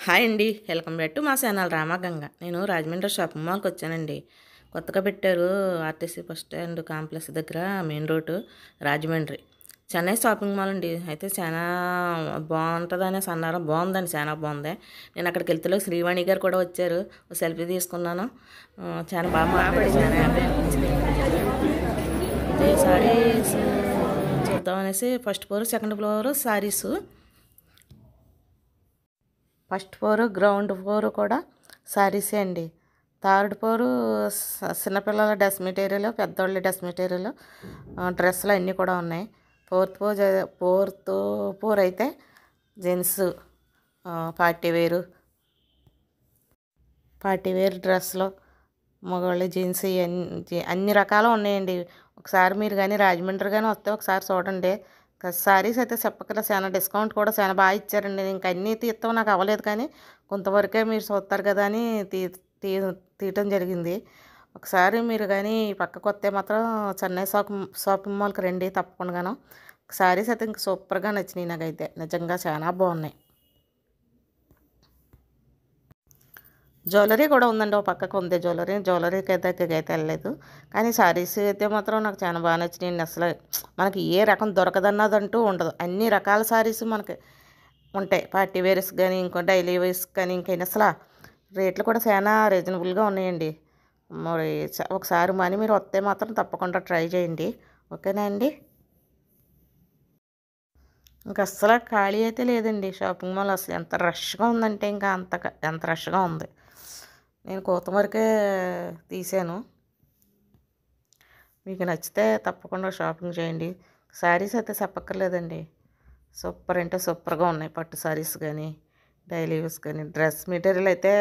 Hi అండి, welcome back to మా channel Ramganga. నేను రాజమండ్రి షాపింగ్ మాల్కి వచ్చానండి. కొత్తగా పెట్టారు ఆర్టీసీ బస్ స్టాండ్ కాంప్లెక్స్ దగ్గర, main road, Rajahmundry. Chennai shopping mall అండి. అయితే చాలా బాగుంటుంది అనేసి అన్నారు. బాగుందండి, చాలా బాగుంది. నేను అక్కడికి వెళ్తే శ్రీవాణి గారు కూడా వచ్చారు. ఒక సెల్ఫీ తీసుకున్నాను. చాలా బాగా మాట్లాడి, చాలా హ్యాపీ అనిపించింది. అయితే సారీస్ చూద్దామనేసి first floor, second floor saris, first floor, ground floor కూడా శారీసే అండి. థర్డ్ ఫ్లోర్ చిన్నపిల్లల డ్రెస్ మెటీరియల్, పెద్దవాళ్ళ డ్రెస్ మెటీరియల్, డ్రెస్సులు అన్నీ కూడా ఉన్నాయి. ఫోర్త్ ఫ్లోర్ అయితే జెంట్స్ పార్టీ వేర్ డ్రెస్సులు, మగవాళ్ళ జీన్స్ అన్ని రకాలు ఉన్నాయండి. ఒకసారి మీరు కానీ రాజమండ్రి కానీ వస్తే ఒకసారి చూడండి. శారీస్ అయితే చెప్పకుండా చాలా డిస్కౌంట్ కూడా చాలా బాగా ఇచ్చారండి. ఇంక అన్నీ తీస్తాం నాకు అవ్వలేదు, కానీ కొంతవరకే మీరు చూస్తారు కదా అని తీ తీయటం జరిగింది. ఒకసారి మీరు కానీ పక్కకు వస్తే మాత్రం చెన్నై షాపింగ్ మాల్కి రండి తప్పకుండాను. శారీస్ అయితే ఇంక సూపర్గా నచ్చినాయి నాకైతే, నిజంగా చాలా బాగున్నాయి. జ్యువెలరీ కూడా ఉందండి, ఒక పక్కకు ఉంది జ్యువెలరీకి అయితే వెళ్ళలేదు. కానీ శారీస్ అయితే మాత్రం నాకు చాలా బాగా నచ్చినాయండి. అసలు మనకి ఏ రకం దొరకదన్నదంటూ ఉండదు. అన్ని రకాల శారీస్ మనకి ఉంటాయి. పార్టీ వేర్స్ కానీ, ఇంకో డైలీ వేర్స్ కానీ, ఇంకైనా అసలు రేట్లు కూడా చాలా రీజనబుల్గా ఉన్నాయండి. మరి ఒకసారి మనీ మీరు వస్తే మాత్రం తప్పకుండా ట్రై చేయండి. ఓకేనా అండి? ఇంకా అస్సలు ఖాళీ అయితే లేదండి షాపింగ్ మాల్. అసలు ఎంత రష్గా ఉందంటే ఇంకా ఎంత రష్గా ఉంది. నేను కోతం వరకే తీసాను. మీకు నచ్చితే తప్పకుండా షాపింగ్ చేయండి. శారీస్ అయితే చెప్పక్కర్లేదండి, సూపర్ అంటే సూపర్గా ఉన్నాయి. పట్టు శారీస్ కానీ, డైలీ యూస్ కానీ, డ్రెస్ మెటీరియల్ అయితే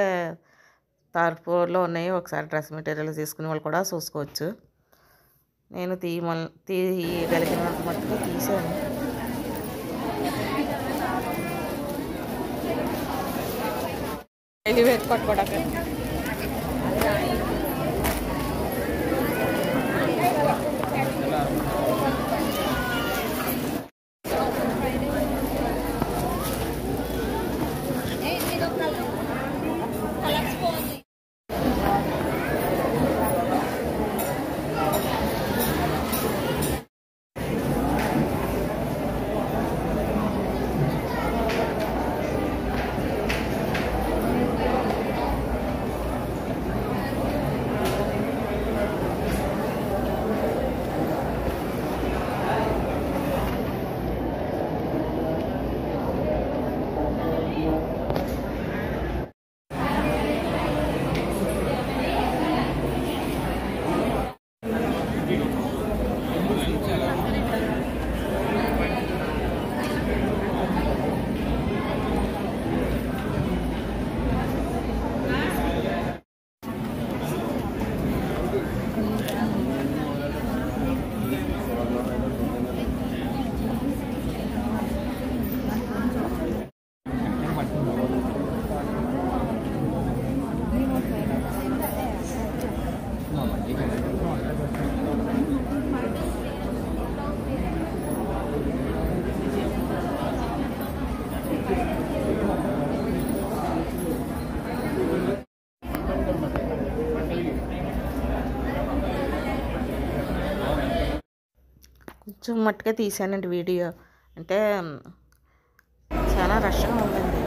థర్డ్ ఫ్లోర్లో ఉన్నాయి. ఒకసారి డ్రెస్ మెటీరియల్ తీసుకునే వాళ్ళు కూడా చూసుకోవచ్చు. నేను తీయగలిగినంత మట్టుకు తీసాను. డైలీ వేర్ పట్టుకోవడానికి కొంచెం మట్టుగా తీసానండి వీడియో. అంటే చాలా రష్గా ఉందండి.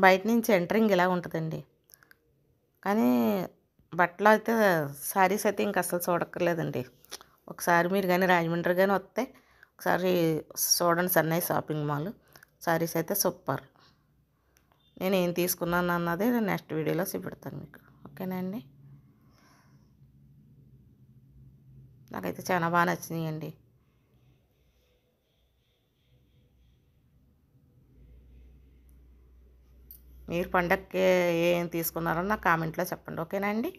బయట నుంచి ఎంటరింగ్ ఇలా ఉంటుందండి. కానీ బట్టలు అయితే, శారీస్ అయితే ఇంక అసలు చూడక్కర్లేదండి. ఒకసారి మీరు కానీ రాజమండ్రి కానీ వస్తే ఒకసారి చూడండి చెన్నై షాపింగ్ మాల్. శారీస్ అయితే సూపర్. నేను ఏం తీసుకున్నాను అన్నది నెక్స్ట్ వీడియోలో చూపెడతాను మీకు. ఓకేనా అండి? నాకైతే చాలా బాగా నచ్చినాయండి. మీరు పండగకి ఏం తీసుకున్నారో నాకు కామెంట్లో చెప్పండి. ఓకేనా అండి?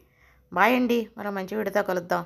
బాయ్ అండి. మరో మంచి వీడియోతో కలుద్దాం.